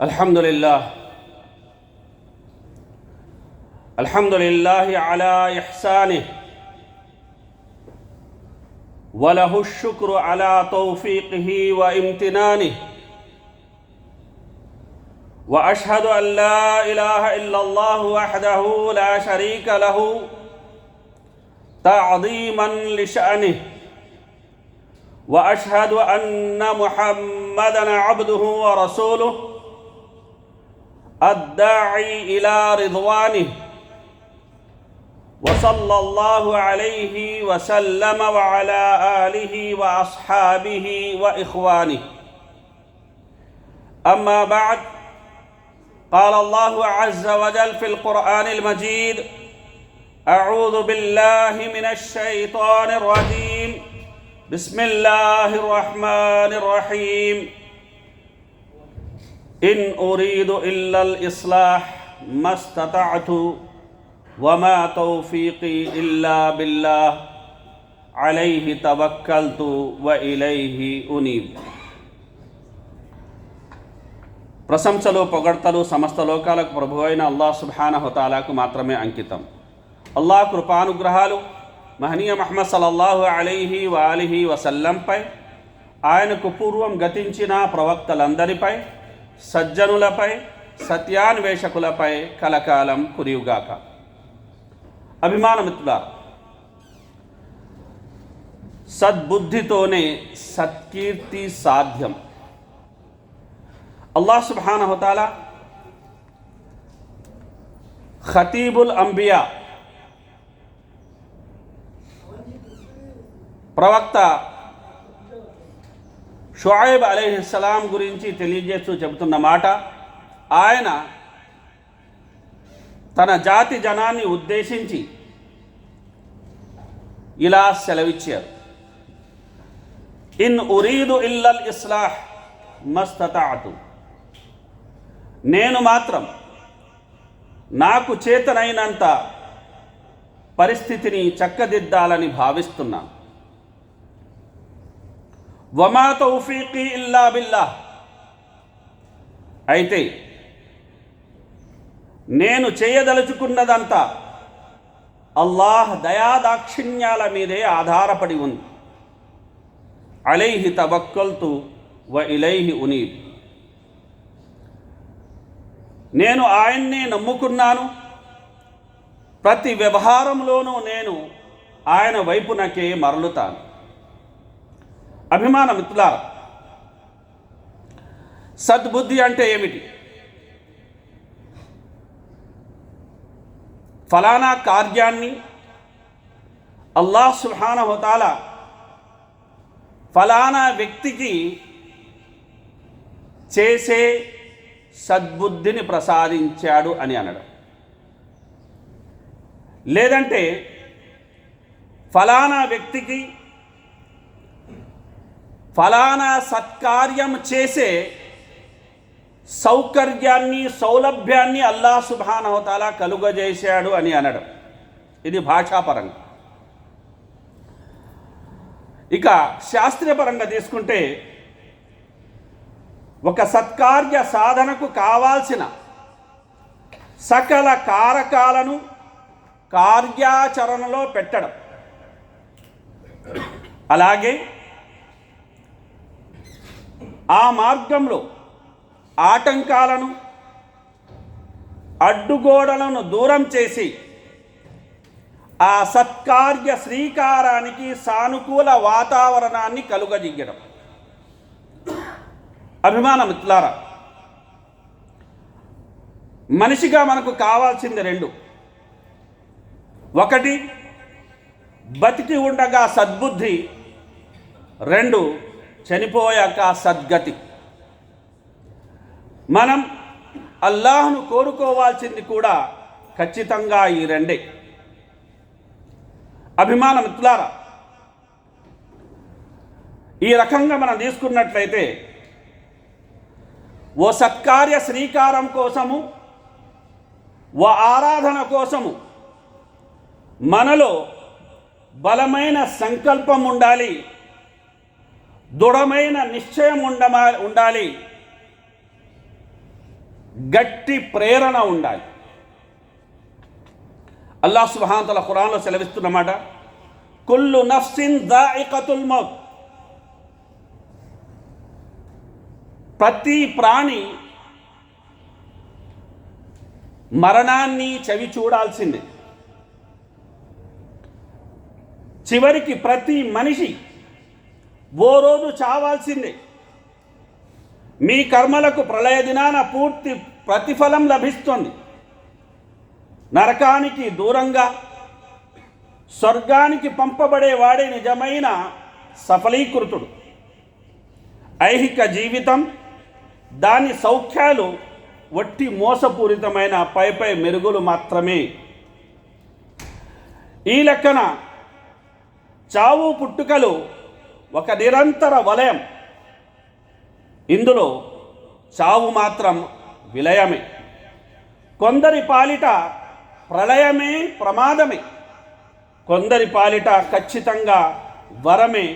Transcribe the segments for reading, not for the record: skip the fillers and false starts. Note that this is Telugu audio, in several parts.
الحمد لله على إحسانه وله الشكر على توفيقه وامتنانه وأشهد أن لا إله إلا الله وحده لا شريك له تعظيما لشأنه وأشهد أن محمدًا عبده ورسوله الداعي إلى رضوانه وصلى الله عليه وسلم وعلى آله وأصحابه وإخوانه. أما بعد، قال الله عز وجل في القرآن المجيد: أعوذ بالله من الشيطان الرجيم، بسم الله الرحمن الرحيم. إن أريد إلا الإصلاح ما استطعت وما توفيقي إلا بالله عليه توكلت وإليه أنيب. ప్రశంసలు పొగడ్తలు సమస్త లోకాలకు ప్రభు అయిన అల్లాహ్ సుబ్హానహు తఆలాకు మాత్రమే అంకితం. అల్లాహ్ కృపానుగ్రహాలు మహనీయ ముహమ్మద్ సల్లల్లాహు అలైహి వఆలిహి వసల్లంపై, ఆయనకు పూర్వం గతించిన ప్రవక్తలందరిపై, సజ్జనులపై, సత్యాన్వేషకులపై కలకాలం కురియుగాక. అభిమానమిత్రులారా, సద్బుద్ధితోనే సత్కీర్తి సాధ్యం. అల్లాహ్ సుబ్హానహు తఆలా ఖతీబుల్ అంబియా ప్రవక్త షుఐబ్ అలైహిస్సలాం గురించి తెలియజేస్తూ చెబుతున్న మాట, ఆయన తన జాతి జనాన్ని ఉద్దేశించి ఇలా సెలవిచ్చారు: ఇన్ ఉరీదు ఇల్లల్ ఇస్లాహ్ మస్తతఅతు. నేను మాత్రం నాకు చేతనైనంత పరిస్థితిని చక్కదిద్దాలని భావిస్తున్నాను. వమా తౌఫీకీ ఇల్లా బిల్లాహ్. అయితే నేను చేయదలుచుకున్నదంతా అల్లాహ్ దయాదాక్షిణ్యాల మీదే ఆధారపడి ఉంది. అలైహి తవక్కల్తు వ ఇలైహి ఉనీబ్. నేను ఆయన్నే నమ్ముకున్నాను, ప్రతి వ్యవహారంలోనూ నేను ఆయన వైపునకే మరలుతాను. అభిమాన మిత్రులారా, సద్బుద్ధి అంటే ఏమిటి? ఫలానా కార్యాన్ని అల్లాహ్ సుబ్హానహు తఆలా ఫలానా వ్యక్తికి చేసే సద్బుద్ధిని ప్రసాదించాడు అని అనడం. లేదంటే ఫలానా వ్యక్తికి ఫలానా సత్కార్యం చేసే సౌకర్యాన్ని, సౌలభ్యాన్ని అల్లాహ్ సుబ్హానహు తఆలా కలుగజేశాడు అని అనడం. ఇది భాషాపరంగా. ఇక శాస్త్రీయపరంగా తీసుకుంటే, ఒక సత్కార్య సాధనకు కావాల్సిన సకల కారకాలను కార్యాచరణలో పెట్టడం, అలాగే ఆ మార్గంలో ఆటంకాలను, అడ్డుగోడలను దూరం చేసి ఆ సత్కార్య శ్రీకారానికి సానుకూల వాతావరణాన్ని కలుగజేయడం. అభిమాన మిత్రులారా, మనిషిగా మనకు కావాల్సింది రెండు. ఒకటి బతికి ఉండగా సద్బుద్ధి, రెండు చనిపోయాక సద్గతి. మనం అల్లాహ్ను కోరుకోవాల్సింది కూడా ఖచ్చితంగా ఈ రెండే. అభిమాన మిత్రులారా, ఈ రకంగా మనం తీసుకున్నట్లయితే ఓ సత్కార్య శ్రీకారం కోసము, ఓ ఆరాధన కోసము మనలో బలమైన సంకల్పం ఉండాలి, దృఢమైన నిశ్చయం ఉండాలి. గట్టి ప్రేరణ ఉండాలి. అల్లాహ్ సుబ్హానహు వ తఆలా ఖురాన్లో సెలవిస్తున్నమాట, కుల్లు నఫ్సిన్ దాయికతుల్ మౌత్, ప్రతి ప్రాణి మరణాన్ని చవి చూడాల్సిందే. చివరికి ప్రతి మనిషి ఓ రోజు చావాల్సిందే. మీ కర్మలకు ప్రళయ దినాన పూర్తి ప్రతిఫలం లభిస్తుంది. నరకానికి దూరంగా స్వర్గానికి పంపబడేవాడే నిజమైన సఫలీకృతుడు. ఐహిక జీవితం, దాని సౌఖ్యాలు వట్టి మోసపూరితమైన పై మెరుగులు మాత్రమే. ఈ లెక్కన చావు పుట్టుకలు ఒక నిరంతర వలయం. ఇందులో చావు మాత్రం విలయమే. కొందరి పాలిట ప్రళయమే ప్రమాదమే, కొందరి పాలిట ఖచ్చితంగా వరమే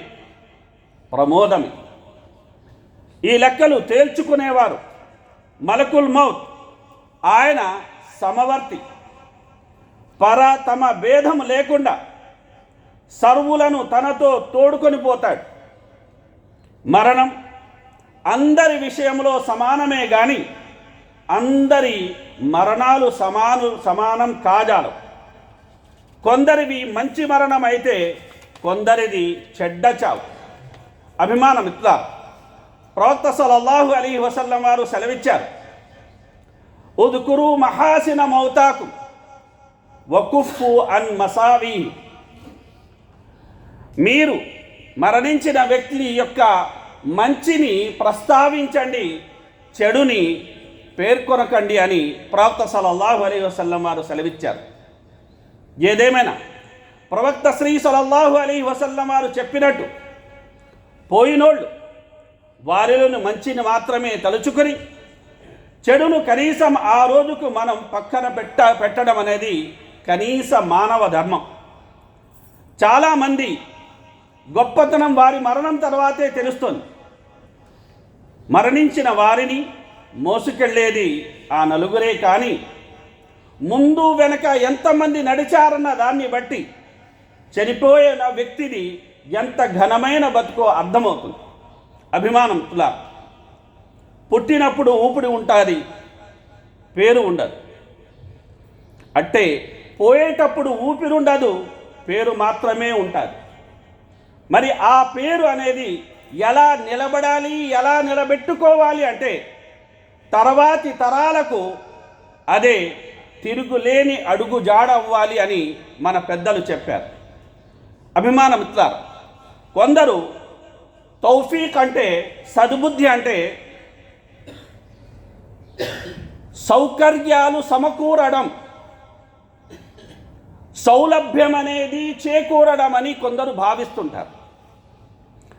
ప్రమోదమే. ఈ లెక్కలు తేల్చుకునేవారు మలకుల్ మౌత్. ఆయన సమవర్తి, తమ భేదం లేకుండా సర్వులను తనతో తోడుకొని పోతాడు. మరణం అందరి విషయంలో సమానమే గాని అందరి మరణాలు సమానం కాజాలు. కొందరివి మంచి మరణం అయితే కొందరిది చెడ్డ చావు. అభిమానం ఇట్లా ప్రవక్త సల్లల్లాహు అలైహి వసల్లం వారు సెలవిచ్చారు, ఉద్కురు మహాసిన మౌతాకు వకుఫు అన్ మసావీ. మీరు మరణించిన వ్యక్తి యొక్క మంచిని ప్రస్తావించండి, చెడుని పేర్కొనకండి అని ప్రవక్త సల్లల్లాహు అలైహి వసల్లం వారు సెలవిచ్చారు. ఏదేమైనా ప్రవక్త శ్రీ సల్లల్లాహు అలైహి వసల్లం వారు చెప్పినట్టు పోయినోళ్ళు వారిలోని మంచిని మాత్రమే తలుచుకొని చెడును కనీసం ఆ రోజుకు మనం పక్కన పెట్టడం అనేది కనీస మానవ ధర్మం. చాలామంది గొప్పతనం వారి మరణం తర్వాతే తెలుస్తుంది. మరణించిన వారిని మోసుకెళ్ళేది ఆ నలుగురే కానీ ముందు వెనక ఎంతమంది నడిచారన్న దాన్ని బట్టి చనిపోయిన వ్యక్తిది ఎంత ఘనమైన బతుకో అర్థమవుతుంది. అభిమానం తులా పుట్టినప్పుడు ఊపిడి ఉంటుంది, పేరు ఉండదు. అంటే పోయేటప్పుడు ఊపిరి ఉండదు, పేరు మాత్రమే ఉంటుంది. మరి ఆ పేరు అనేది ఎలా నిలబడాలి, ఎలా నిలబెట్టుకోవాలి అంటే తర్వాతి తరాలకు అదే తిరుగులేని అడుగు జాడ అవ్వాలి అని మన పెద్దలు చెప్పారు. అభిమానం ఇట్లా కొందరు తౌఫీక్ అంటే సద్బుద్ధి అంటే సౌకర్యాలు సమకూరడం, సౌలభ్యం అనేది చేకూరడం అని కొందరు భావిస్తుంటారు.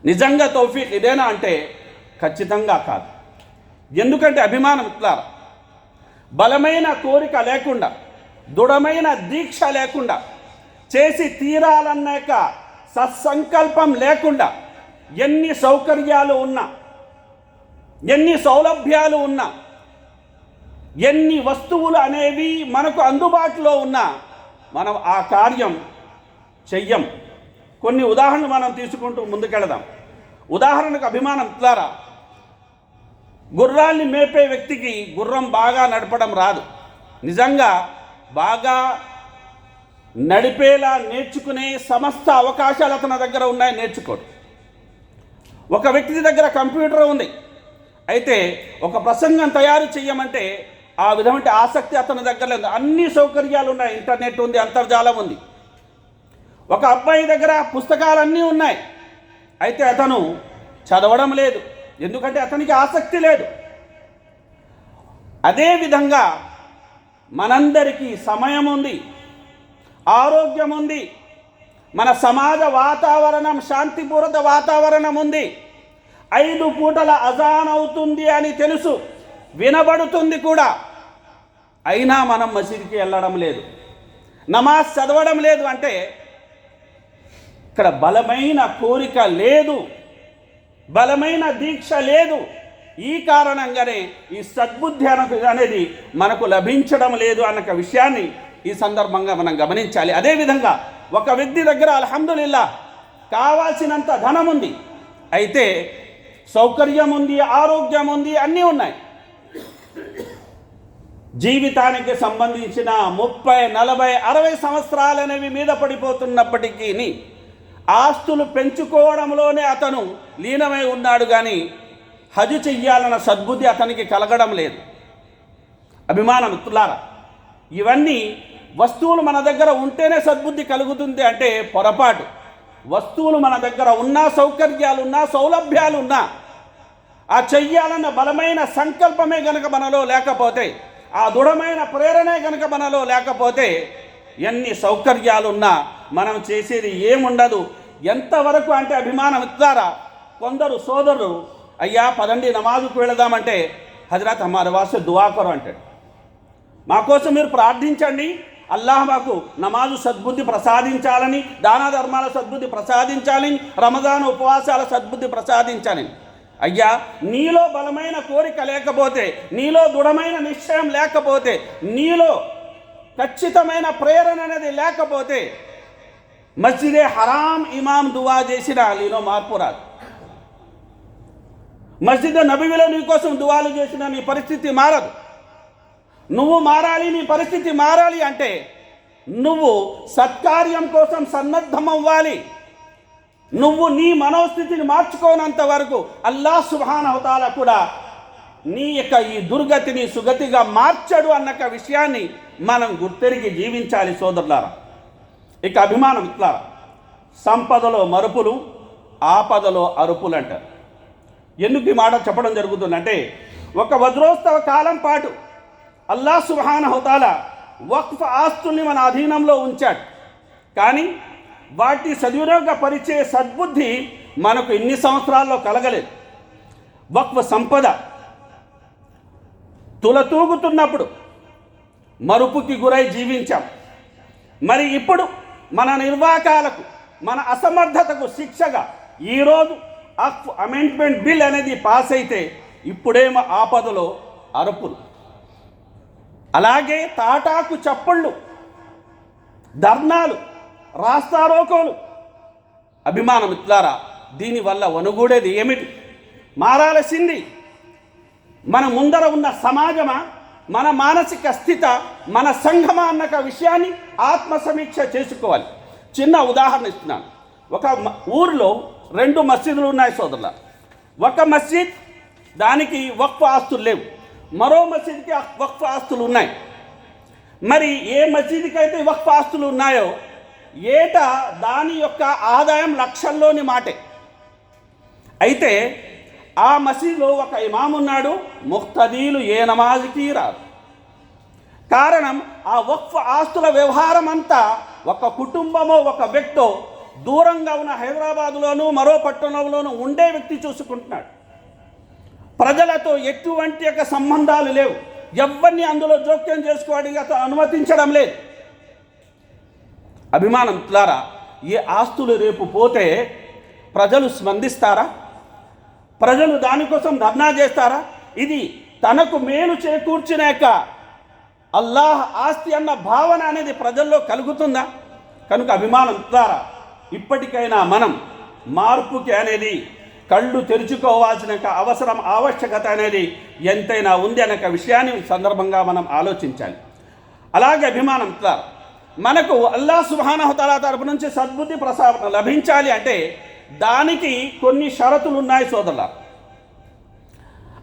నిజంగా తౌఫీక్ ఇదేనా అంటే ఖచ్చితంగా కాదు. ఎందుకంటే అభిమానం ఇట్లా బలమైన కోరిక లేకుండా, దృఢమైన దీక్ష లేకుండా, చేసి తీరాలన్నాక సత్సంకల్పం లేకుండా ఎన్ని సౌకర్యాలు ఉన్నా, ఎన్ని సౌలభ్యాలు ఉన్నా, ఎన్ని వస్తువులు అనేవి మనకు అందుబాటులో ఉన్నా మనం ఆ కార్యం చెయ్యం. కొన్ని ఉదాహరణలు మనం తీసుకుంటూ ముందుకెళదాం. ఉదాహరణకు అభిమానం ద్వారా గుర్రాన్ని మేపే వ్యక్తికి గుర్రం బాగా నడపడం రాదు. నిజంగా బాగా నడిపేలా నేర్చుకునే సమస్త అవకాశాలు అతని దగ్గర ఉన్నాయి, నేర్చుకోడు. ఒక వ్యక్తి దగ్గర కంప్యూటర్ ఉంది, అయితే ఒక ప్రసంగం తయారు చేయమంటే ఆ విధమైన ఆసక్తి అతని దగ్గర లేదు. అన్ని సౌకర్యాలు ఉన్నాయి, ఇంటర్నెట్ ఉంది, అంతర్జాలం ఉంది. ఒక అబ్బాయి దగ్గర పుస్తకాలన్నీ ఉన్నాయి, అయితే అతను చదవడం లేదు, ఎందుకంటే అతనికి ఆసక్తి లేదు. అదేవిధంగా మనందరికీ సమయం ఉంది, ఆరోగ్యం ఉంది, మన సమాజ వాతావరణం శాంతిపూరిత వాతావరణం ఉంది. 5 పూటల అజాన్ అవుతుంది అని తెలుసు, వినబడుతుంది కూడా. అయినా మనం మసీదుకి వెళ్ళడం లేదు, నమాజ్ చదవడం లేదు. అంటే ఇక్కడ బలమైన కోరిక లేదు, బలమైన దీక్ష లేదు, ఈ కారణంగానే ఈ సద్బుద్ధి అనేది మనకు లభించడం లేదు అన్న విషయాన్ని ఈ సందర్భంగా మనం గమనించాలి. అదేవిధంగా ఒక వ్యక్తి దగ్గర అల్హమ్దులిల్లా కావాల్సినంత ధనం ఉంది, అయితే సౌకర్యం ఉంది, ఆరోగ్యం ఉంది, అన్నీ ఉన్నాయి. జీవితానికి సంబంధించిన 30, 40, 60 సంవత్సరాలనేవి మీద పడిపోతున్నప్పటికీ ఆస్తులు పెంచుకోవడంలోనే అతను లీనమై ఉన్నాడు, కానీ హజ్ చెయ్యాలన్న సద్బుద్ధి అతనికి కలగడం లేదు. అభిమాన మిత్రులారా, ఇవన్నీ వస్తువులు మన దగ్గర ఉంటేనే సద్బుద్ధి కలుగుతుంది అంటే పొరపాటు. వస్తువులు మన దగ్గర ఉన్నా, సౌకర్యాలున్నా, సౌలభ్యాలున్నా, ఆ చెయ్యాలన్న బలమైన సంకల్పమే గనక మనలో లేకపోతే, ఆ దృఢమైన ప్రేరణే గనక మనలో లేకపోతే, ఎన్ని సౌకర్యాలున్నా మనం చేసేది ఏముండదు. ఎంతవరకు అంటే అభిమాన మిత్రులారా, కొందరు సోదరులు అయ్యా పదండి నమాజుకు వెళదామంటే హజరత్ హమారే వాస్తే దువా కరో అంటాడు. మా కోసం మీరు ప్రార్థించండి, అల్లాహ్ మాకు నమాజు సద్బుద్ధి ప్రసాదించాలని, దాన ధర్మాల సద్బుద్ధి ప్రసాదించాలని, రమజాన్ ఉపవాసాల సద్బుద్ధి ప్రసాదించాలని. అయ్యా నీలో బలమైన కోరిక లేకపోతే, నీలో దృఢమైన నిశ్చయం లేకపోతే, నీలో ఖచ్చితమైన ప్రేరణ అనేది లేకపోతే, మస్జిదే హరాం ఇమాం దువా చేసినా నీలో మార్పు రాదు. మస్జిద్ నబీలో నీ కోసం దువాలు చేసిన నీ పరిస్థితి మారదు. నువ్వు మారాలి, నీ పరిస్థితి మారాలి అంటే నువ్వు సత్కార్యం కోసం సన్నద్ధమవ్వాలి. నువ్వు నీ మనోస్థితిని మార్చుకోనంత వరకు అల్లాహ్ సుబ్హానహు వ తఆలా కూడా నీ యొక్క ఈ దుర్గతిని సుగతిగా మార్చడు అన్న విషయాన్ని మనం గుర్తెరిగి జీవించాలి సోదరులారా. ఇక అభిమానం ఇట్లా, సంపదలో మరుపులు, ఆపదలో అరుపులు అంటారు. ఎందుకు ఈ మాట చెప్పడం జరుగుతుందంటే, ఒక వజ్రోత్సవ కాలం పాటు అల్లాహ్ సుబ్హానహు వ తఆలా వక్ఫ్ ఆస్తుల్ని మన అధీనంలో ఉంచాడు, కానీ వాటి సద్వినియోగపరిచే సద్బుద్ధి మనకు ఇన్ని సంవత్సరాల్లో కలగలేదు. వక్ఫ్ సంపద తులతూగుతున్నప్పుడు మరుపుకి గురై జీవించాం. మరి ఇప్పుడు మన నిర్వాకాలకు, మన అసమర్థతకు శిక్షగా ఈరోజు వక్ఫ్ అమెండ్మెంట్ బిల్ అనేది పాస్ అయితే ఇప్పుడేమో ఆపదలో అరుపులు, అలాగే తాటాకు చప్పుళ్ళు, ధర్నాలు, రాస్తారోకోలు. అభిమాన మిత్రులారా, దీనివల్ల వనుగూడేది ఏమిటి? మారాల్సింది మన ముందర ఉన్న సమాజమా, మన మానసిక స్థిత, మన సంఘమా అన్న విషయాన్ని ఆత్మసమీక్ష చేసుకోవాలి. చిన్న ఉదాహరణ ఇస్తున్నాను. ఒక ఊరిలో 2 మసీదులు ఉన్నాయి సోదరుల. ఒక మసీద్ దానికి వక్ఫ్ ఆస్తులు లేవు, మరో మసీద్కి వక్ఫ్ ఆస్తులు ఉన్నాయి. మరి ఏ మసీదుకి అయితే వక్ఫ్ ఆస్తులు ఉన్నాయో ఏటా దాని యొక్క ఆదాయం లక్షల్లోని మాటే. అయితే ఆ మసీదులో ఒక ఇమాం ఉన్నాడు, ముఖ్తదీలు ఏ నమాజ్కి రాదు. కారణం ఆ వక్ఫ్ ఆస్తుల వ్యవహారం అంతా ఒక కుటుంబమో ఒక వ్యక్తో దూరంగా ఉన్న హైదరాబాదులోనూ మరో పట్టణంలోనూ ఉండే వ్యక్తి చూసుకుంటున్నాడు. ప్రజలతో ఎటువంటి యొక్క సంబంధాలు లేవు, ఎవరిని అందులో జోక్యం చేసుకోవడానికి అతను అనుమతించడం లేదు. అభిమానం ద్వారా ఏ ఆస్తులు రేపు పోతే ప్రజలు స్పందిస్తారా? ప్రజలు దానికోసం ధర్నా చేస్తారా? ఇది తనకు మేలు చేకూర్చినాక అల్లాహ్ ఆస్తి అన్న భావన అనేది ప్రజల్లో కలుగుతుందా? కనుక అభిమానం ద్వారా ఇప్పటికైనా మనం మార్పుకి అనేది కళ్ళు తెరుచుకోవాల్సిన అవసరం, ఆవశ్యకత అనేది ఎంతైనా ఉంది అనే విషయాన్ని సందర్భంగా మనం ఆలోచించాలి. అలాగే అభిమానం ద్వారా మనకు అల్లాహ్ సుబ్హానహు వ తఆలా తరపు నుంచి సద్బుద్ధి లభించాలి అంటే దానికి కొన్ని షరతులు ఉన్నాయి సోదరుల.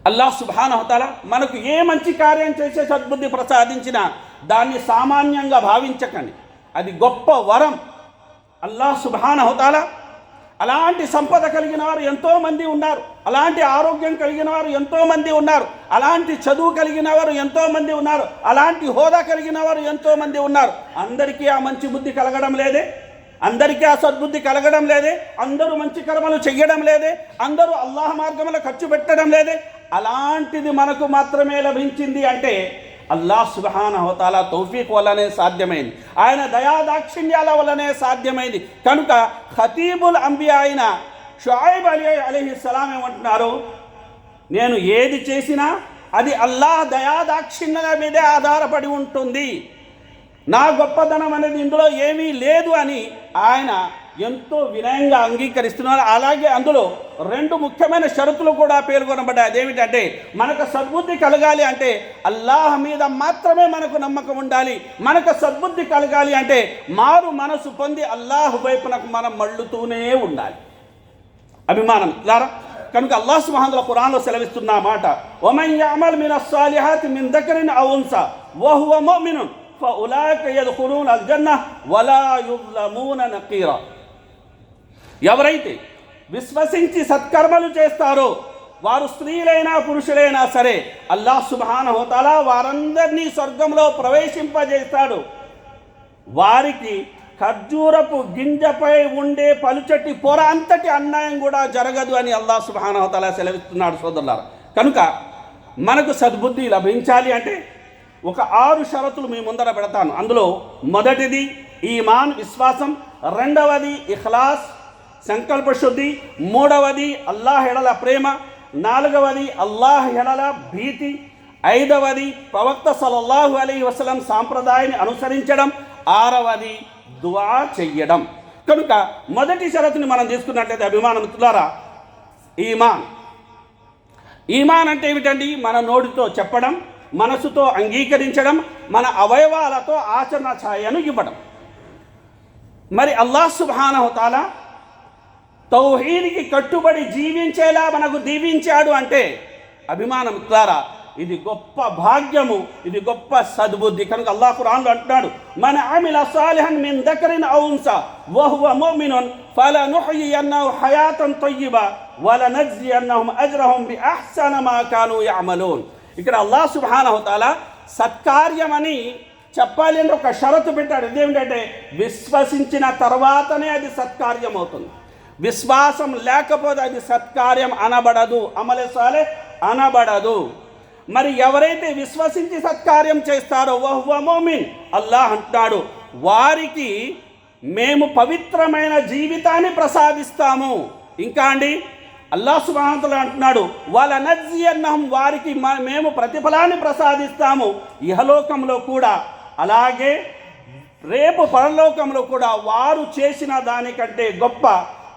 అల్లాహ్ సుబ్హానహు వ తఆలా మనకు ఏ మంచి కార్యం చేసే సద్బుద్ధి ప్రసాదించినా దాన్ని సామాన్యంగా భావించకండి, అది గొప్ప వరం. అల్లాహ్ సుబ్హానహు వ తఆలా అలాంటి సంపద కలిగిన వారు ఎంతోమంది ఉన్నారు, అలాంటి ఆరోగ్యం కలిగిన వారు ఎంతోమంది ఉన్నారు, అలాంటి చదువు కలిగిన వారు ఎంతోమంది ఉన్నారు, అలాంటి హోదా కలిగిన వారు ఎంతోమంది ఉన్నారు. అందరికీ ఆ మంచి బుద్ధి కలగడం లేదే, అందరికీ ఆ సద్బుద్ధి కలగడం లేదే, అందరూ మంచి కర్మలు చెయ్యడం లేదే, అందరూ అల్లాహ్ మార్గంలో ఖర్చు పెట్టడం లేదే. అలాంటిది మనకు మాత్రమే లభించింది అంటే అల్లాహ్ సుబ్హానహు వ తఆలా తౌఫీక్ వల్లనే సాధ్యమైంది, ఆయన దయాదాక్షిణ్యాల వల్లనే సాధ్యమైంది. కనుక ఖతీబుల్ అంబియా అయిన షుఐబ్ అలైహిస్సలాం ఏమంటున్నారు? నేను ఏది చేసినా అది అల్లాహ్ దయాదాక్షిణ్యాల మీదే ఆధారపడి ఉంటుంది, నా గొప్పదనం అనేది ఇందులో ఏమీ లేదు అని ఆయన ఎంతో వినయంగా అంగీకరిస్తున్నారు. అలాగే అందులో 2 ముఖ్యమైన షరతులు కూడా పేర్కొనబడ్డాయి. అదేమిటంటే మనకు సద్బుద్ధి కలగాలి అంటే అల్లాహ్ మీద మాత్రమే మనకు నమ్మకం ఉండాలి. మనకు సద్బుద్ధి కలగాలి అంటే మారు మనసు పొంది అల్లాహ్ వైపునకు మనం మళ్ళుతూనే ఉండాలి. అభిమానం లారా. కనుక అల్లాహ్ సుబ్హానహు వ తఆలా ఖురాన్లో సెలవిస్తున్న మాట, వమన్ యఅమల్ మినస్ సాలిహాతి మిన్ దకరిన్ ఔ ఉన్సా వహువ ముమినున్ ఫఉలైక యద్ఖులూన అల్ జన్నహ వలా యుజ్లమూన నకీరా. ఎవరైతే విశ్వసించి సత్కర్మలు చేస్తారో వారు స్త్రీలైనా పురుషులైనా సరే అల్లాహ్ సుబ్హానహు వ తఆలా వారందరినీ స్వర్గంలో ప్రవేశింపజేస్తాడు. వారికి ఖర్జూరపు గింజపై ఉండే పలుచటి పొర అంతటి అన్యాయం కూడా జరగదు అని అల్లాహ్ సుబ్హానహు వ తఆలా సెలవిస్తున్నాడు సోదరులారా. కనుక మనకు సద్బుద్ధి లభించాలి అంటే ఒక 6 షరతులు మీ ముందర పెడతాను. అందులో మొదటిది ఈమాన్ విశ్వాసం, రెండవది ఇఖ్లాస్ సంకల్ప శుద్ధి, మూడవది అల్లాహ్ ఎడల ప్రేమ, నాలుగవది అల్లాహ్ ఎడల భీతి, ఐదవది ప్రవక్త సల్లల్లాహు అలైహి వసల్లం సాంప్రదాయాన్ని అనుసరించడం, ఆరవది దుఆ చెయ్యడం. కనుక మొదటి షరతుని మనం తీసుకున్నట్లయితే అభిమానం మిత్రులారా, ఈమాన్. ఈమాన్ అంటే ఏమిటండి? మన నోటితో చెప్పడం, మనసుతో అంగీకరించడం, మన అవయవాలతో ఆచరణ ఛాయను ఇవ్వడం. మరి అల్లాహ్ సుబ్హానహు వ తఆలా తౌహీద్కి కట్టుబడి జీవించేలా మనకు దీవించాడు అంటే అభిమానం మిత్రులారా, ఇది గొప్ప భాగ్యము, ఇది గొప్ప సద్బుద్ధి. కనుక అల్లాహ్ ఖురాన్లో అంటున్నాడు, మన అమిల సాలిహన్ మిన్ దకరిన్ ఔ ఉన్సా వహువ ముమినున్ ఫలనుహ్యియన్నహు హయాతన్ తయ్యిబా వలనజ్జియన్నహుం అజ్రహుం బిఅహ్సన మా కానూ యఅమలూన్. ఇక్కడ అల్లాహ్ సుబ్హానహు వ తఆలా సత్కార్యమని చెప్పాలి అంటే ఒక షరతు పెట్టాడు. ఇదేమిటంటే విశ్వసించిన తర్వాతనే అది సత్కార్యం అవుతుంది. విశ్వాసం లేకపోతే అది సత్కార్యం అనబడదు, అమలే సాలిహ్ అనబడదు. మరి ఎవరైతే విశ్వసించి సత్కార్యం చేస్తారో వహువ ముమిన్, అల్లాహ్ అంటున్నాడు వారికి మేము పవిత్రమైన జీవితాన్ని ప్రసాదిస్తాము. ఇంకా అండి అల్లాహ్ సుబ్హానహు వ తఆలా అంటున్నాడు వలనజ్జియన్నహుం, వారికి మేము ప్రతిఫలాన్ని ప్రసాదిస్తాము ఇహలోకంలో కూడా, అలాగే రేపు పరలోకంలో కూడా వారు చేసిన దానికంటే గొప్ప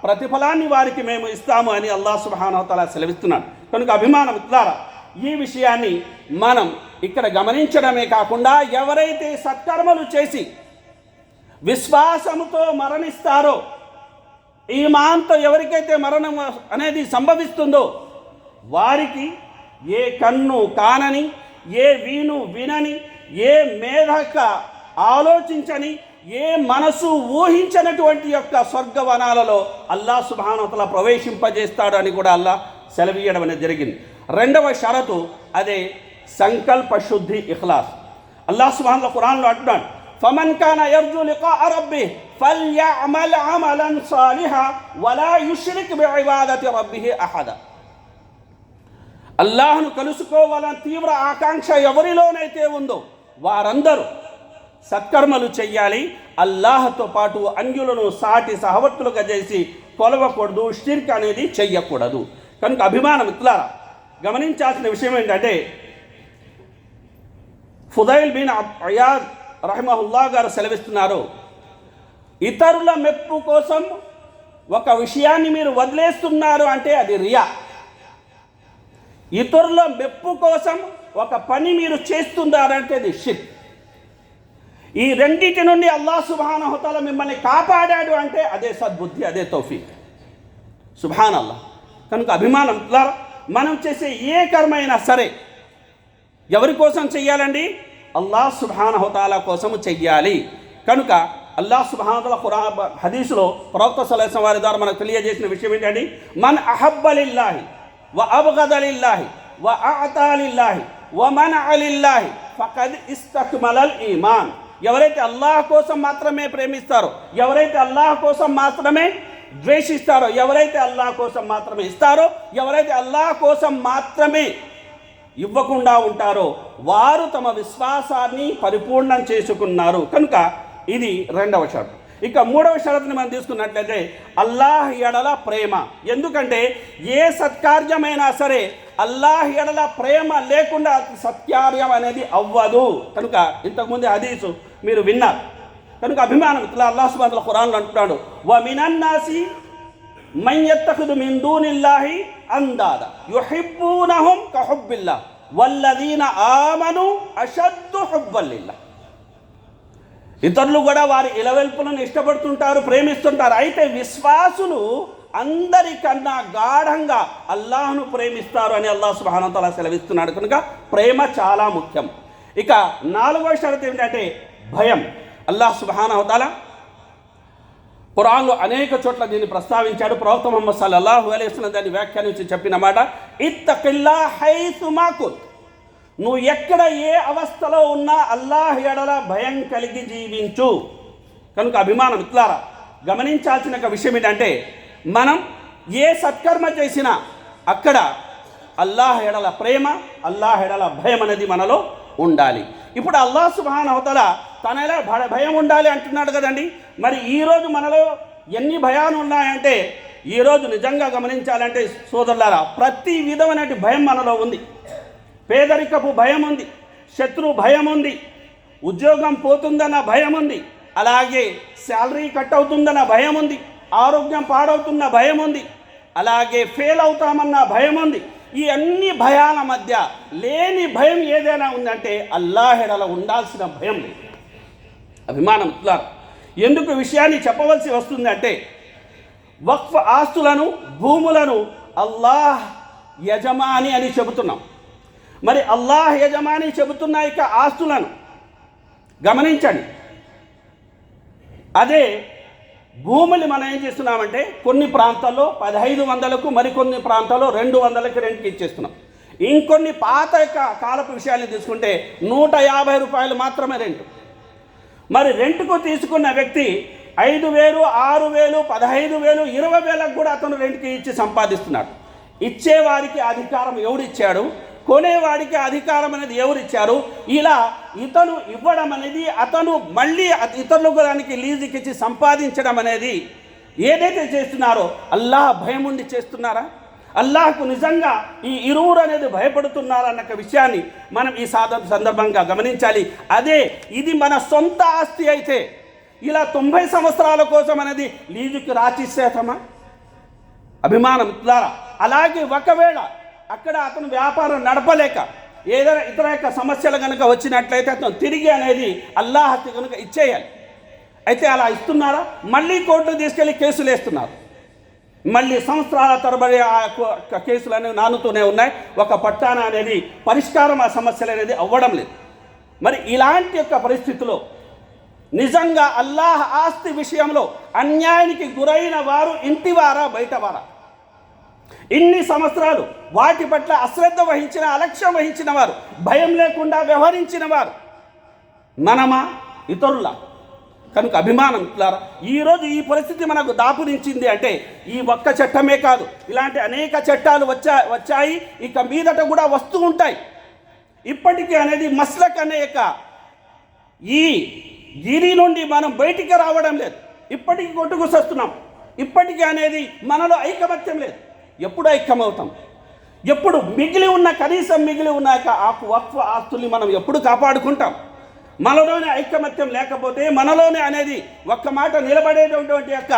ప్రతిఫలాన్ని వారికి మేము ఇస్తాము అని అల్లాహ్ సుబ్హానహు వ తఆలా సెలవిస్తున్నాడు. కనుక అభిమానం మిత్రులారా, ఈ విషయాన్ని మనం ఇక్కడ గమనించడమే కాకుండా ఎవరైతే సత్కర్మలు చేసి విశ్వాసముతో మరణిస్తారో, ఈమాన్తో ఎవరికైతే మరణం అనేది సంభవిస్తుందో వారికి ఏ కన్ను కానని, ఏ వీణు వినని, ఏ మేధక ఆలోచించని, ఏ మనసు ఊహించినటువంటి యొక్క స్వర్గవనాలలో అల్లాహ్ సుబ్హానహు వ తఆలా ప్రవేశింపజేస్తాడు అని కూడా అల్లాహ్ సెలవీయడం అనేది జరిగింది. రెండవ షరతు అదే సంకల్ప శుద్ధి, ఇఖ్లాస్. అల్లాహ్ సుబ్హానహు వ తఆలా ఖురాన్లో అంటున్నాడు, ఫమన్ కాన యర్జు లికా రబ్బిహి ఫల్యఅమల్ అమలన్ సాలిహా వలా యుష్రిక్ బిఇబాదతి రబ్బిహి అహదా. అల్లాహ్ను కలుసుకోవాలని తీవ్ర ఆకాంక్ష ఎవరిలోనైతే ఉందో వారందరూ సత్కర్మలు చెయ్యాలి. అల్లాహ్తో పాటు అన్యులను సాటి సహవర్తులుగా చేసి కొలవకూడదు, షిర్క్ అనేది చెయ్యకూడదు. కనుక అభిమాన మిత్రులారా, గమనించాల్సిన విషయం ఏంటంటే ఫుదైల్ బిన్ అయాద్ రహిమహుల్లా గారు సెలవిస్తున్నారు, ఇతరుల మెప్పు కోసం ఒక విషయాన్ని మీరు వదిలేస్తున్నారు అంటే అది రియా. ఇతరుల మెప్పు కోసం ఒక పని మీరు చేస్తున్నారంటే అది షిర్క్. ఈ రెండింటి నుండి అల్లాహ్ సుబ్హానహు వ తఆలా మిమ్మల్ని కాపాడాడు అంటే అదే సద్బుద్ధి, అదే తౌఫీక్. సుబ్హానల్లాహ్. కనుక అభిమానం మనం చేసే ఏ కర్మ అయినా సరే ఎవరి కోసం చెయ్యాలండి? అల్లాహ్ సుబ్హానహు వ తఆలా కోసం చెయ్యాలి. కనుక అల్లాహ్ సుబ్హానహు వ తఆలా ఖురాన్ హదీసులో ప్రవక్త సల్లల్లాహు అలైహి వసల్లం వారి ద్వారా మనకు తెలియజేసిన విషయం ఏంటండి? మన్ అహబ్బ లిల్లాహి వ అబ్గద లిల్లాహి వ అఅతా లిల్లాహి వ మనఅ లిల్లాహి ఫఖద్ ఇస్తక్మలల్ ఈమాన్. ఎవరైతే అల్లాహ్ కోసం మాత్రమే ప్రేమిస్తారో, ఎవరైతే అల్లాహ్ కోసం మాత్రమే ద్వేషిస్తారో, ఎవరైతే అల్లాహ్ కోసం మాత్రమే ఇస్తారో, ఎవరైతే అల్లాహ్ కోసం మాత్రమే ఇవ్వకుండా ఉంటారో వారు తమ విశ్వాసాన్ని పరిపూర్ణం చేసుకున్నారు. కనుక ఇది రెండవ షరతు. ఇక మూడవ షరతుని మనం తీసుకున్నట్లయితే అల్లాహ్ ఎడల ప్రేమ. ఎందుకంటే ఏ సత్కార్యమైనా సరే అల్లాహ్ ఎడల ప్రేమ లేకుండా సత్కార్యం అనేది అవ్వదు. కనుక ఇంతకుముందు హదీసు మీరు విన్నారు. కనుక అభిమానం ఇట్లా అల్లాహ్ సుబ్హానహు వ తఆలా ఖురాన్లో అంటున్నాడు, వ మినన్నాసి మన్ యత్తఖిదు మిన్ దూనిల్లాహి అందాదా యుహిబ్బూనహుం కహుబ్బిల్లాహ్ వల్లదీన ఆమను అషద్దు హుబ్బన్ లిల్లాహ్. ఇతరులు కూడా వారి ఇలవెల్పులను ఇష్టపడుతుంటారు, ప్రేమిస్తుంటారు. అయితే విశ్వాసులు అందరికన్నా గాఢంగా అల్లాహ్ను ప్రేమిస్తారు అని అల్లాహ్ సుబ్హానహు వ తఆలా సెలవిస్తున్నాడు. కనుక ప్రేమ చాలా ముఖ్యం. ఇక 4వ షరతు ఏమిటంటే భయం. అల్లాహ్ సుబ్హానహు వ తఆలా ఖురాన్లో అనేక చోట్ల దీన్ని ప్రస్తావించాడు. ప్రవక్త ముహమ్మద్ సల్లల్లాహు అలైహి వసల్లం దాన్ని వ్యాఖ్యానించి చెప్పిన మాట, ఇత్తఖిల్లాహ్ హైసుమా కున్త. నువ్వు ఎక్కడ ఏ అవస్థలో ఉన్నా అల్లాహ్ ఎడల భయం కలిగి జీవించు. కనుక అభిమానం ఇట్లారా గమనించాల్సిన ఒక విషయం ఏంటంటే, మనం ఏ సత్కర్మ చేసినా అక్కడ అల్లాహ్ ఎడల ప్రేమ, అల్లాహ్ ఎడల భయం అనేది మనలో ఉండాలి. ఇప్పుడు అల్లాహ్ సుబ్హానహు వ తఆలా తన ఎలా భయం ఉండాలి అంటున్నాడు కదండి. మరి ఈరోజు మనలో ఎన్ని భయాలు ఉన్నాయంటే, ఈరోజు నిజంగా గమనించాలంటే సోదరులారా, ప్రతి విధమైన భయం మనలో ఉంది. పేదరికపు భయం ఉంది, శత్రు భయం ఉంది, ఉద్యోగం పోతుందన్న భయం ఉంది, అలాగే శాలరీ కట్ అవుతుందన్న భయం ఉంది, ఆరోగ్యం పాడవుతున్న భయం ఉంది, అలాగే ఫెయిల్ అవుతామన్న భయం ఉంది. ఈ అన్ని భయాల మధ్య లేని భయం ఏదైనా ఉందంటే అల్లాహ్ ఎడల ఉండాల్సిన భయం లేదు. అభిమానం ఇట్లా ఎందుకు విషయాన్ని చెప్పవలసి వస్తుందంటే, వక్ఫ్ ఆస్తులను, భూములను అల్లాహ్ యజమాని అని చెబుతున్నాం. మరి అల్లాహ్ యజమాని చెబుతున్న ఇక ఆస్తులను గమనించండి. అదే భూములు మనం ఏం చేస్తున్నామంటే కొన్ని ప్రాంతాల్లో 1500కు, మరికొన్ని ప్రాంతాల్లో 200కి రెంట్కి ఇచ్చేస్తున్నాం. ఇంకొన్ని పాత కాలపు విషయాన్ని తీసుకుంటే 150 రూపాయలు మాత్రమే రెంట్. మరి రెంట్కు తీసుకున్న వ్యక్తి 5000, 6000, 15000, 20000కు కూడా అతను రెంట్కి ఇచ్చి సంపాదిస్తున్నాడు. ఇచ్చేవారికి అధికారం ఎవడిచ్చాడు? కొనేవాడికి అధికారం అనేది ఎవరిచ్చారు? ఇలా ఇతను ఇవ్వడం అనేది, అతను మళ్ళీ ఇతరులకు దానికి లీజుకి ఇచ్చి సంపాదించడం అనేది ఏదైతే చేస్తున్నారో అల్లాహ్ భయం ఉండి చేస్తున్నారా? అల్లాహ్కు నిజంగా ఈ ఇరువురు అనేది భయపడుతున్నారన్న విషయాన్ని మనం ఈ సందర్భంగా గమనించాలి. అదే ఇది మన సొంత ఆస్తి అయితే ఇలా 90 సంవత్సరాల కోసం అనేది లీజుకి రాసిచ్చేస్తామా? అభిమానం ద్వారా. అలాగే ఒకవేళ అక్కడ అతను వ్యాపారం నడపలేక ఏదైనా ఇతర యొక్క సమస్యలు కనుక వచ్చినట్లయితే అతను తిరిగి అనేది అల్లాహ్కి కనుక ఇచ్చేయాలి. అయితే అలా ఇస్తున్నారా? మళ్ళీ కోర్టుకు తీసుకెళ్ళి కేసులు వేస్తున్నారు. మళ్ళీ సంవత్సరాల తరబడి ఆ కేసులు అనేవి నానుతూనే ఉన్నాయి. ఒక పట్టాన అనేది పరిష్కారం ఆ సమస్యలు అనేది అవ్వడం లేదు. మరి ఇలాంటి యొక్క పరిస్థితిలో నిజంగా అల్లాహ్ ఆస్తి విషయంలో అన్యాయానికి గురైన వారు ఇంటివారా బయటవారా? ఇన్ని సంవత్సరాలు వాటి పట్ల అశ్రద్ధ వహించిన, అలక్ష్యం వహించిన వారు, భయం లేకుండా వ్యవహరించిన వారు మనమా ఇతరులా? కనుక అభిమానం ఇట్లారా ఈరోజు ఈ పరిస్థితి మనకు దాపురించింది అంటే ఈ ఒక్క చట్టమే కాదు, ఇలాంటి అనేక చట్టాలు వచ్చాయి, ఇక మీదట కూడా వస్తూ ఉంటాయి. ఇప్పటికీ అనేది మస్లక్ అనే యొక్క ఈ గిరి నుండి మనం బయటికి రావడం లేదు. ఇప్పటికీ కొట్టుకుసొస్తున్నాం. ఇప్పటికీ అనేది మనలో ఐకమత్యం లేదు. ఎప్పుడు ఐక్యమవుతాం? ఎప్పుడు కనీసం మిగిలి ఉన్న వక్ఫ్ ఆస్తుల్ని మనం ఎప్పుడు కాపాడుకుంటాం? మనలోనే ఐకమత్యం లేకపోతే, మనలోనే అనేది ఒక్క మాట నిలబడేటటువంటి యొక్క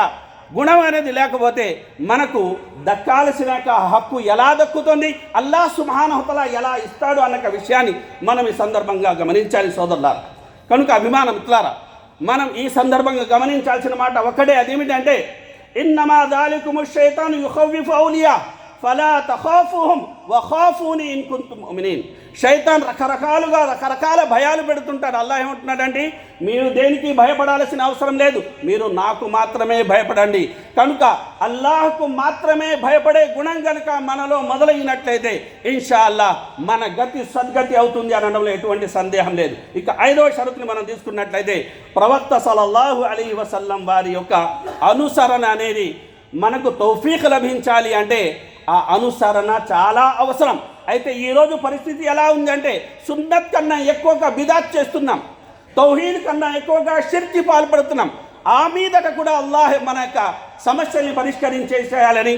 గుణం అనేది లేకపోతే మనకు దక్కాల్సిన హక్కు ఎలా దక్కుతుంది, అల్లాహ్ సుబ్హానహు వ తఆలా ఎలా ఇస్తాడు అన్న విషయాన్ని మనం ఈ సందర్భంగా గమనించాలి సోదరులారా. కనుక అభిమానం ఇట్లారా మనం ఈ సందర్భంగా గమనించాల్సిన మాట ఒకటే, అదేమిటంటే ఇన్నమా జాలికుము షైతాను యుఖవ్విఫు ఔలియా ఫలా తఖాఫుహుం వఖాఫూని ఇన్ కుంతుం ముమినీన్. షైతాన్ రకరకాల భయాలు పెడుతుంటాడు. అల్లాహ్ ఏమంటున్నాడంటే, మీరు దేనికి భయపడాల్సిన అవసరం లేదు, మీరు నాకు మాత్రమే భయపడండి. కనుక అల్లాహ్కు మాత్రమే భయపడే గుణం కనుక మనలో మొదలైనట్లయితే ఇన్షా అల్లాహ్ మన గతి సద్గతి అవుతుంది అనడంలో ఎటువంటి సందేహం లేదు. ఇక 5వ షరతుని మనం తీసుకున్నట్లయితే ప్రవక్త సల్లల్లాహు అలైహి వసల్లం వారి యొక్క అనుసరణ అనేది మనకు తౌఫీక్ లభించాలి అంటే ఆ అనుసరణ చాలా అవసరం. అయితే ఈరోజు పరిస్థితి ఎలా ఉందంటే సున్నత్ కన్నా ఎక్కువగా బిదాత్ చేస్తున్నాం, తౌహీద్ కన్నా ఎక్కువగా షిర్కి పాల్పడుతున్నాం. ఆ మీదట కూడా అల్లాహ్ మన యొక్క సమస్యల్ని పరిష్కరించేసేయాలని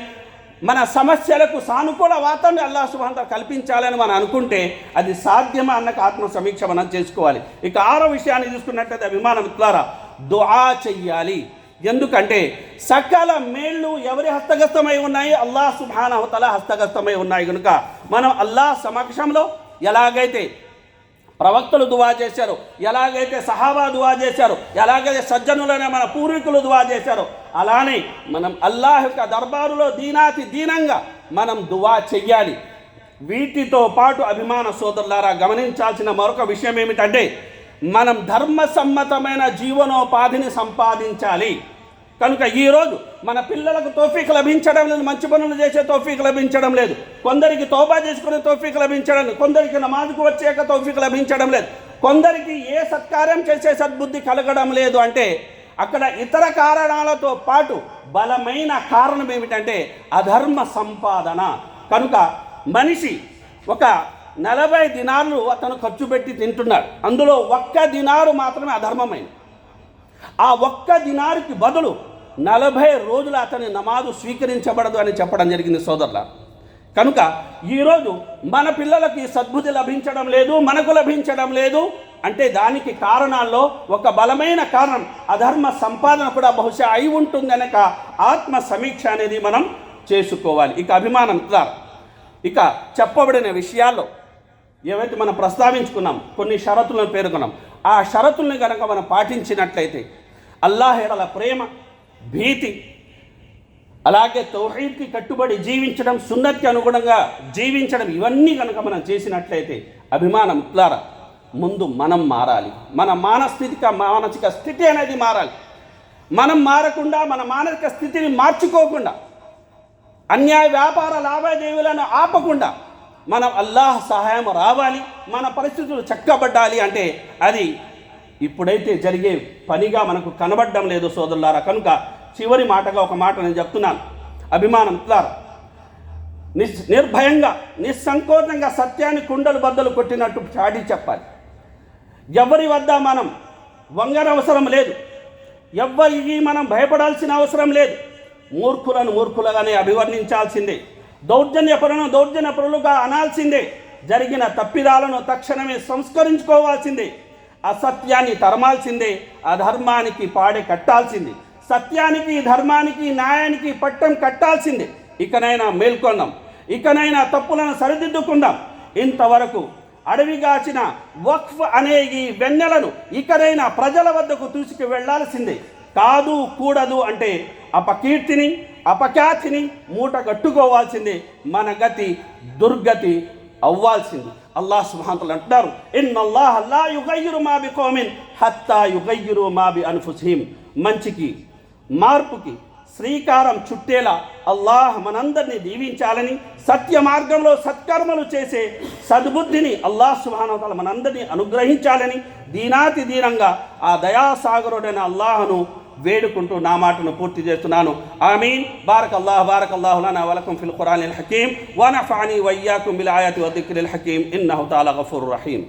మన సమస్యలకు సానుకూల వాతావరణం అల్లాహ్ సుబ్హానహు వ తఆలా కల్పించాలని మనం అనుకుంటే అది సాధ్యమా అన్నకు ఆత్మ సమీక్ష మనం చేసుకోవాలి. ఇక 6వ విషయాన్ని తీసుకున్నట్లయితే అభిమాన మిత్రులారా, దుఆ చెయ్యాలి. ఎందుకంటే సకల మేళ్ళు ఎవరి హస్తగస్తమై ఉన్నాయి? అల్లాహ్ సుబ్హానహు వ తఆలా హస్తగస్తమై ఉన్నాయి. కనుక మనం అల్లాహ్ సమక్షంలో ఎలాగైతే ప్రవక్తలు దువా చేశారు, ఎలాగైతే సహాబా దువా చేశారు, ఎలాగైతే సజ్జనులైన మన పూర్వీకులు దువా చేశారో, అలానే మనం అల్లాహ్ యొక్క దర్బారులో దీనాతి దీనంగా మనం దువా చెయ్యాలి. వీటితో పాటు అభిమాన సోదరులారా, గమనించాల్సిన మరొక విషయం ఏమిటంటే మనం ధర్మసమ్మతమైన జీవనోపాధిని సంపాదించాలి. కనుక ఈరోజు మన పిల్లలకు తౌఫీక్ లభించడం లేదు, మంచి పనులు చేసే తౌఫీక్ లభించడం లేదు, కొందరికి తౌబా చేసుకునే తౌఫీక్ లభించడం లేదు, కొందరికి నమాజ్కు వచ్చేక తౌఫీక్ లభించడం లేదు, కొందరికి ఏ సత్కార్యం చేసే సద్బుద్ధి కలగడం లేదు. అంటే అక్కడ ఇతర కారణాలతో పాటు బలమైన కారణం ఏమిటంటే అధర్మ సంపాదన. కనుక మనిషి ఒక 40 దినార్లు అతను ఖర్చు పెట్టి తింటున్నాడు, అందులో 1 దినారు మాత్రమే అధర్మమైంది. ఆ 1 దినారుకి బదులు 40 రోజులు అతని నమాజు స్వీకరించబడదు అని చెప్పడం జరిగింది సోదరుల. కనుక ఈరోజు మన పిల్లలకి సద్బుద్ధి లభించడం లేదు, మనకు లభించడం లేదు అంటే దానికి కారణాల్లో ఒక బలమైన కారణం అధర్మ సంపాదన కూడా బహుశా అయి ఉంటుంది కనుక ఆత్మ సమీక్ష అనేది మనం చేసుకోవాలి. ఇక అభిమానం ఇక చెప్పబడిన విషయాల్లో ఏవైతే మనం ప్రస్తావించుకున్నాం, కొన్ని షరతులను పేర్కొన్నాం, ఆ షరతుల్ని కనుక మనం పాటించినట్లయితే అల్లాహ్ ఎడల ప్రేమ, భీతి, అలాగే తౌహీద్కి కట్టుబడి జీవించడం, సున్నత్కి అనుగుణంగా జీవించడం, ఇవన్నీ కనుక మనం చేసినట్లయితే అభిమానం ఇట్లారా ముందు మనం మారాలి. మన మానసిక స్థితి అనేది మారాలి. మనం మారకుండా మన మానసిక స్థితిని మార్చుకోకుండా అన్యాయ వ్యాపార లావాదేవీలను ఆపకుండా మనం అల్లాహ్ సహాయం రావాలి, మన పరిస్థితులు చక్కబడ్డాలి అంటే అది ఇప్పుడైతే జరిగే పనిగా మనకు కనబడడం లేదు సోదరులారా. కనుక చివరి మాటగా ఒక మాట నేను చెప్తున్నాను. అభిమానం ఇట్లారా నిర్భయంగా నిస్సంకోచంగా సత్యాన్ని కుండలు బద్దలు కొట్టినట్టు చాటి చెప్పాలి. ఎవరి వద్ద మనం వంగనవసరం లేదు, ఎవ్వరికి మనం భయపడాల్సిన అవసరం లేదు. మూర్ఖులను మూర్ఖులుగానే అభివర్ణించాల్సిందే, దౌర్జన్యపరులను దౌర్జన్యపరులుగా అనాల్సిందే, జరిగిన తప్పిదాలను తక్షణమే సంస్కరించుకోవాల్సిందే, అసత్యాన్ని తరమాల్సిందే, అధర్మానికి పాడే కట్టాల్సిందే, సత్యానికి ధర్మానికి న్యాయానికి పట్టం కట్టాల్సిందే. ఇకనైనా మేల్కొందాం, ఇకనైనా తప్పులను సరిదిద్దుకుందాం. ఇంతవరకు అడవిగాచిన వక్ఫ్ అనే ఈ వెన్నెలను ఇకనైనా ప్రజల వద్దకు తీసుకు వెళ్లాల్సిందే. కాదు కూడదు అంటే అపకీర్తిని అపఖ్యాతిని మూట కట్టుకోవాల్సిందే. మన గతి దుర్గతి అవ్వాల్సింది. అల్లాహ్ సుబ్హానహు వ తఆలా అంటారు, ఇన్నల్లాహ లా యుగయ్యిరు మా బికౌమిన్ హత్తా యుగయ్యిరు మా బి అన్ఫుసిహిం. మంచికి మార్పుకి శ్రీకారం చుట్టేలా అల్లాహ్ మనందరినీ దీవించాలని, సత్య మార్గంలో సత్కర్మలు చేసే సద్బుద్ధిని అల్లాహ్ సుబ్హానహు వ తఆలా మనందరినీ అనుగ్రహించాలని దీనాతి దీనంగా ఆ దయాసాగరుడైన అల్లాహ్ను వేడుకుంటూ నా మాటను పూర్తి చేస్తున్నాను. ఆమీన్. బారకల్లాహు లనా వ లకుం ఫిల్ ఖురానిల్ హకీమ్ వ నఫఅనీ వ ఇయ్యాకుం బిల్ ఆయాతి వ దిక్రిల్ హకీమ్ ఇన్నహు తఆలా గఫూరుర్ రహీమ్.